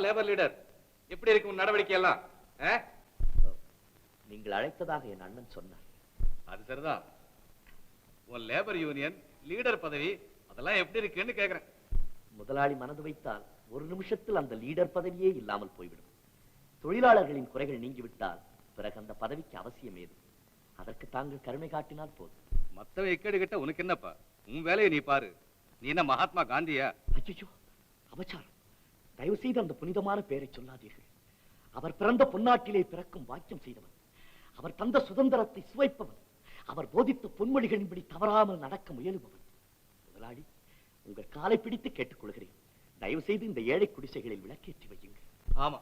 Labour leader. எப்படி இருக்கு உன் நடவடிக்கை எல்லாம்? நீங்கள் அழைத்ததாக என் அண்ணன் சொன்னார். அது சரிதான். உன் லேபர் யூனியன் லீடர் பதவி அதெல்லாம் எப்படி இருக்குன்னு கேக்குறேன். முதலாளி மனது வைத்தால் ஒரு நிமிஷத்தில் அந்த லீடர் பதவியே இல்லாமல் போய்விடும். தொழிலாளர்களின் குறைகள் நீங்கிவிட்டால் பிறகு அந்த பதவிக்கு அவசியம் ஏது? அதற்கு தாங்கள் கருணை காட்டினால் போதும். மத்தவன் இக்கேடு கிட்ட உனக்கு என்னப்பா? உன் வேலையை நீ பாரு. நீ என்ன மகாத்மா காந்தியா? ஐயோ, அபச்சாரம்! தயவு செய்து அந்த புனிதமான பெயரை சொல்லாதீர்கள். அவர் பிறந்த பொன்னாட்டிலே பிறக்கும் வாக்கியம் செய்தவன், அவர் தந்த சுதந்திரத்தை சுவைப்பவன், அவர் போதித்த பொன்மொழிகளின்படி தவறாமல் நடக்க முயலுபவன். முதலாளி, உங்கள் காலை பிடித்து கேட்டுக்கொள்கிறேன், தயவு செய்து இந்த ஏழை குடிசைகளில் விளக்கேற்றி வையுங்கள். ஆமா,